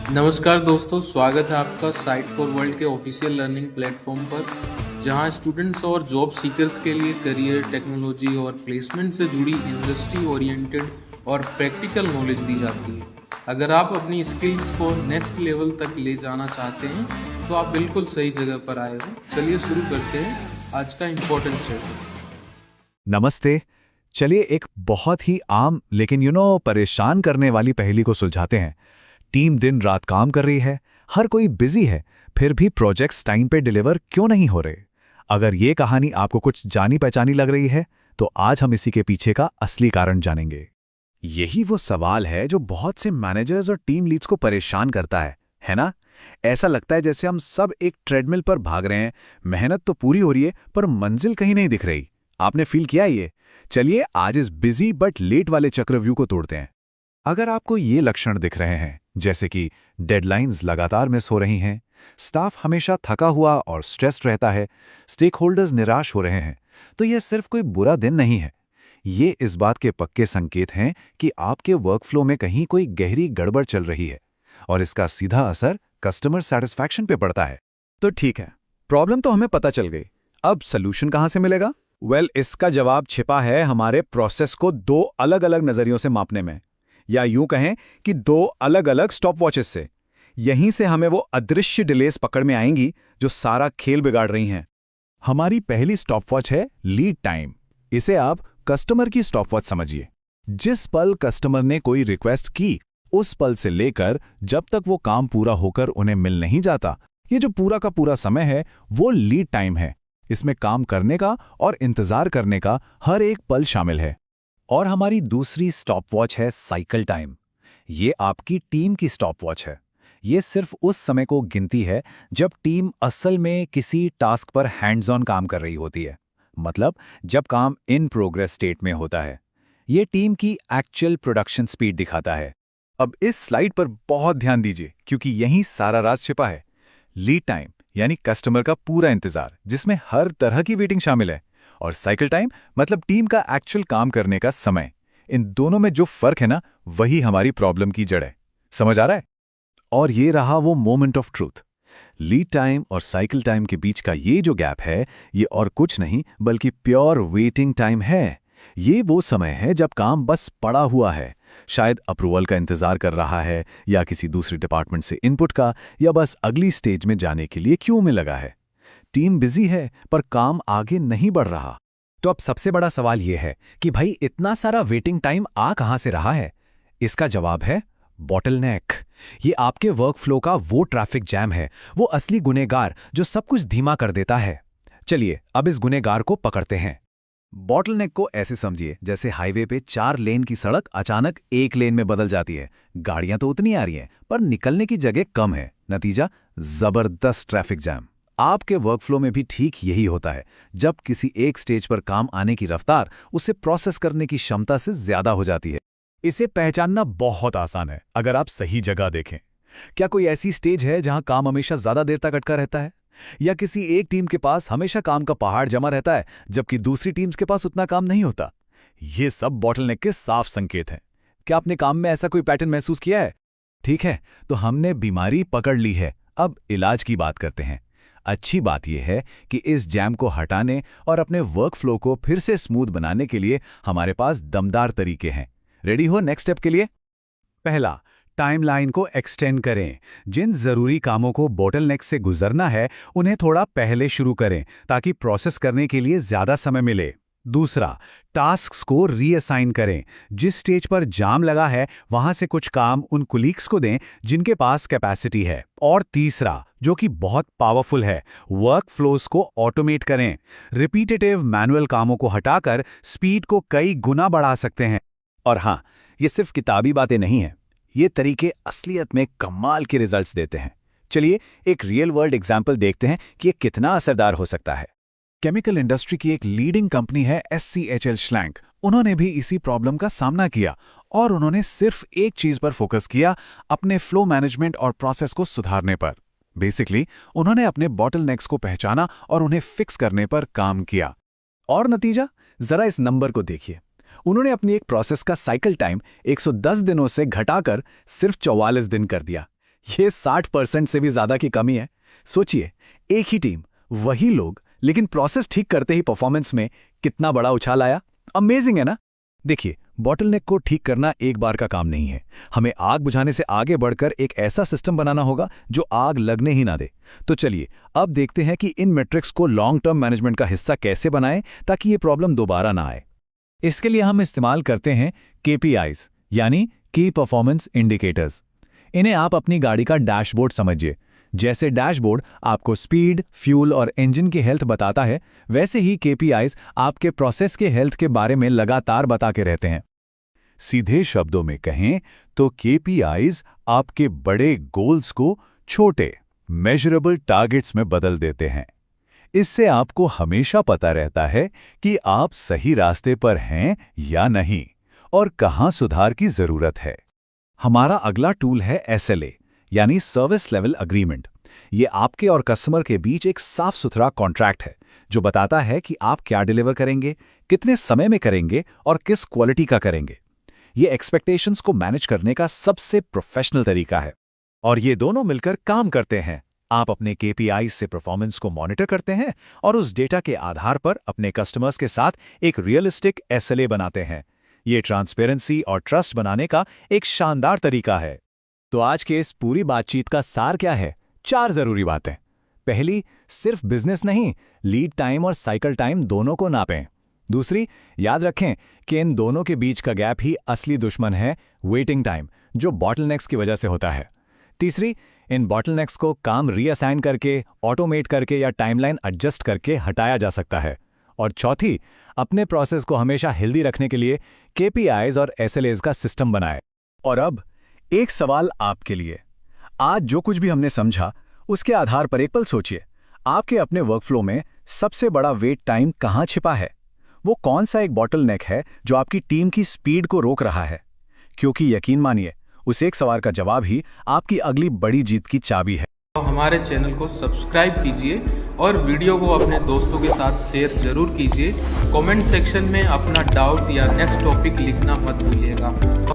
नमस्कार दोस्तों, स्वागत है आपका साइट फॉर वर्ल्ड के ऑफिशियल लर्निंग प्लेटफॉर्म पर, जहां स्टूडेंट्स और जॉब सीकर्स के लिए करियर, टेक्नोलॉजी और प्लेसमेंट से जुड़ी इंडस्ट्री ओरिएंटेड और प्रैक्टिकल नॉलेज दी जाती है। अगर आप अपनी स्किल्स को नेक्स्ट लेवल तक ले जाना चाहते हैं तो आप बिल्कुल सही जगह पर आए हो। चलिए शुरू करते हैं आज का इम्पोर्टेंट सेशन। नमस्ते। चलिए एक बहुत ही आम लेकिन परेशान करने वाली पहेली को सुलझाते हैं। टीम दिन रात काम कर रही है, हर कोई बिजी है, फिर भी प्रोजेक्ट्स टाइम पे डिलीवर क्यों नहीं हो रहे? अगर ये कहानी आपको कुछ जानी पहचानी लग रही है तो आज हम इसी के पीछे का असली कारण जानेंगे। यही वो सवाल है जो बहुत से मैनेजर्स और टीम लीड्स को परेशान करता है ना? ऐसा लगता है जैसे हम सब एक ट्रेडमिल पर भाग रहे हैं, मेहनत तो पूरी हो रही है पर मंजिल कहीं नहीं दिख रही। आपने फील किया ये? चलिए आज इस बिजी बट लेट वाले चक्रव्यूह को तोड़ते हैं। अगर आपको ये लक्षण दिख रहे हैं, जैसे कि डेडलाइंस लगातार मिस हो रही हैं, स्टाफ हमेशा थका हुआ और स्ट्रेस्ड रहता है, स्टेक होल्डर्स निराश हो रहे हैं, तो यह सिर्फ कोई बुरा दिन नहीं है। ये इस बात के पक्के संकेत हैं कि आपके वर्कफ्लो में कहीं कोई गहरी गड़बड़ चल रही है और इसका सीधा असर कस्टमर सैटिस्फैक्शन पे पड़ता है। तो ठीक है, प्रॉब्लम तो हमें पता चल गई। अब सॉल्यूशन कहां से मिलेगा? इसका जवाब छिपा है हमारे प्रोसेस को दो अलग अलग नजरियों से मापने में, या यूं कहें कि दो अलग अलग स्टॉप वॉचेस से। यहीं से हमें वो अदृश्य डिलेस पकड़ में आएंगी जो सारा खेल बिगाड़ रही हैं। हमारी पहली स्टॉप वॉच है लीड टाइम। इसे आप कस्टमर की स्टॉप वॉच समझिए। जिस पल कस्टमर ने कोई रिक्वेस्ट की, उस पल से लेकर जब तक वो काम पूरा होकर उन्हें मिल नहीं जाता, ये जो पूरा का पूरा समय है वो लीड टाइम है। इसमें काम करने का और इंतजार करने का हर एक पल शामिल है। और हमारी दूसरी स्टॉप वॉच है साइकिल टाइम। ये आपकी टीम की स्टॉप वॉच है। ये सिर्फ उस समय को गिनती है जब टीम असल में किसी टास्क पर हैंड्स ऑन काम कर रही होती है, मतलब जब काम इन प्रोग्रेस स्टेट में होता है। ये टीम की एक्चुअल प्रोडक्शन स्पीड दिखाता है। अब इस स्लाइड पर बहुत ध्यान दीजिए क्योंकि यहीं सारा राज छिपा है। लीड टाइम यानी कस्टमर का पूरा इंतजार, जिसमें हर तरह की वेटिंग शामिल है, और साइकिल टाइम मतलब टीम का एक्चुअल काम करने का समय। इन दोनों में जो फर्क है ना, वही हमारी प्रॉब्लम की जड़ है। समझ आ रहा है? और ये रहा वो moment of truth. Lead time और साइकिल टाइम के बीच का ये जो गैप है, ये और कुछ नहीं बल्कि प्योर वेटिंग टाइम है। ये वो समय है जब काम बस पड़ा हुआ है, शायद अप्रूवल का इंतजार कर रहा है, या किसी दूसरे डिपार्टमेंट से इनपुट का, या बस अगली स्टेज में जाने के लिए क्यू में लगा है। टीम बिजी है पर काम आगे नहीं बढ़ रहा। तो अब सबसे बड़ा सवाल यह है कि भाई इतना सारा वेटिंग टाइम आ कहां से रहा है? इसका जवाब है बॉटलनेक। ये आपके वर्कफ्लो का वो ट्रैफिक जैम है, वो असली गुनेगार जो सब कुछ धीमा कर देता है। चलिए अब इस गुनेगार को पकड़ते हैं। बॉटलनेक को ऐसे समझिए जैसे हाईवे पे 4 लेन की सड़क अचानक 1 लेन में बदल जाती है। गाड़ियां तो उतनी आ रही हैं पर निकलने की जगह कम है। नतीजा जबरदस्त ट्रैफिक जैम। आपके वर्कफ्लो में भी ठीक यही होता है। जब किसी एक स्टेज पर काम आने की रफ्तार उसे प्रोसेस करने की क्षमता से ज्यादा हो जाती है। इसे पहचानना बहुत आसान है अगर आप सही जगह देखें। क्या कोई ऐसी स्टेज है जहां काम हमेशा ज्यादा देर तक अटका रहता है, या किसी एक टीम के पास हमेशा काम का पहाड़ जमा रहता है जबकि दूसरी टीम्स के पास उतना काम नहीं होता? ये सब बॉटलनेक के साफ संकेत हैं। क्या आपने काम में ऐसा कोई पैटर्न महसूस किया है? ठीक है, तो हमने बीमारी पकड़ ली है। अब इलाज की बात करते हैं। अच्छी बात यह है कि इस जैम को हटाने और अपने वर्कफ्लो को फिर से स्मूथ बनाने के लिए हमारे पास दमदार तरीके हैं। रेडी हो नेक्स्ट स्टेप के लिए? पहला, टाइमलाइन को एक्सटेंड करें। जिन जरूरी कामों को बोटलनेक से गुजरना है उन्हें थोड़ा पहले शुरू करें ताकि प्रोसेस करने के लिए ज्यादा समय मिले। दूसरा, टास्क्स को रीअसाइन करें। जिस स्टेज पर जाम लगा है वहां से कुछ काम उन कुलीग्स को दें जिनके पास कैपेसिटी है। और तीसरा, जो कि बहुत पावरफुल है, वर्क फ्लोस को ऑटोमेट करें। रिपीटेटिव मैनुअल कामों को हटाकर स्पीड को कई गुना बढ़ा सकते हैं। और हाँ, ये सिर्फ किताबी बातें नहीं हैं। ये तरीके असलियत में कमाल के रिजल्ट्स देते हैं। चलिए एक रियल वर्ल्ड एग्जाम्पल देखते हैं कि ये कितना असरदार हो सकता है। केमिकल इंडस्ट्री की एक लीडिंग कंपनी है SCHL श्लैंक। उन्होंने भी इसी प्रॉब्लम का सामना किया और उन्होंने सिर्फ एक चीज पर फोकस किया, अपने फ्लो मैनेजमेंट और प्रोसेस को सुधारने पर। बेसिकली उन्होंने अपने बॉटलनेक्स को पहचाना और उन्हें फिक्स करने पर काम किया। और नतीजा, जरा इस नंबर को देखिए। उन्होंने अपनी एक प्रोसेस का साइकिल टाइम 110 दिनों से घटाकर सिर्फ 44 दिन कर दिया। ये 60% से भी ज्यादा की कमी है। सोचिए, एक ही टीम, वही लोग, लेकिन प्रोसेस ठीक करते ही परफॉर्मेंस में कितना बड़ा उछाल आया। अमेजिंग है ना? देखिए, बॉटलनेक को ठीक करना एक बार का काम नहीं है। हमें आग बुझाने से आगे बढ़कर एक ऐसा सिस्टम बनाना होगा जो आग लगने ही ना दे। तो चलिए अब देखते हैं कि इन मैट्रिक्स को लॉन्ग टर्म मैनेजमेंट का हिस्सा कैसे बनाएं ताकि ये प्रॉब्लम दोबारा ना आए। इसके लिए हम इस्तेमाल करते हैं KPIs, यानी की परफॉर्मेंस इंडिकेटर्स। इन्हें आप अपनी गाड़ी का डैशबोर्ड समझिए। जैसे डैशबोर्ड आपको स्पीड, फ्यूल और इंजन की हेल्थ बताता है, वैसे ही KPIs आपके प्रोसेस के हेल्थ के बारे में लगातार बता के रहते हैं। सीधे शब्दों में कहें तो KPIs आपके बड़े गोल्स को छोटे, मेजरेबल टारगेट्स में बदल देते हैं। इससे आपको हमेशा पता रहता है कि आप सही रास्ते पर हैं या नहीं और कहां सुधार की जरूरत है। हमारा अगला टूल है SLA, यानी सर्विस लेवल अग्रीमेंट। ये आपके और कस्टमर के बीच एक साफ सुथरा कॉन्ट्रैक्ट है जो बताता है कि आप क्या डिलीवर करेंगे, कितने समय में करेंगे और किस क्वालिटी का करेंगे। ये एक्सपेक्टेशंस को मैनेज करने का सबसे प्रोफेशनल तरीका है और ये दोनों मिलकर काम करते हैं। आप अपने KPIs से परफॉर्मेंस को मॉनिटर करते हैं और उस डेटा के आधार पर अपने कस्टमर्स के साथ एक रियलिस्टिक SLA बनाते हैं। ये ट्रांसपेरेंसी और ट्रस्ट बनाने का एक शानदार तरीका है। तो आज के इस पूरी बातचीत का सार क्या है? 4 जरूरी बातें। पहली, सिर्फ बिजनेस नहीं, लीड टाइम और साइकिल टाइम दोनों को नापें। दूसरी, याद रखें कि इन दोनों के बीच का गैप ही असली दुश्मन है, वेटिंग टाइम, जो बॉटलनेक्स की वजह से होता है। तीसरी, इन बॉटलनेक्स को काम रीअसाइन करके, ऑटोमेट करके या टाइमलाइन एडजस्ट करके हटाया जा सकता है। और चौथी, अपने प्रोसेस को हमेशा हेल्दी रखने के लिए KPIs और SLAs का सिस्टम बनाएं। और अब एक सवाल आपके लिए। आज जो कुछ भी हमने समझा उसके आधार पर एक पल सोचिए, आपके अपने वर्कफ्लो में सबसे बड़ा वेट टाइम कहाँ छिपा है? वो कौन सा एक बॉटलनेक है जो आपकी टीम की स्पीड को रोक रहा है? क्योंकि यकीन मानिए, उस एक सवाल का जवाब ही आपकी अगली बड़ी जीत की चाबी है। तो हमारे चैनल को सब्सक्राइब कीजिए और वीडियो को अपने दोस्तों के साथ शेयर जरूर कीजिए। कमेंट सेक्शन में अपना डाउट या नेक्स्ट टॉपिक लिखना मत भूलिएगा।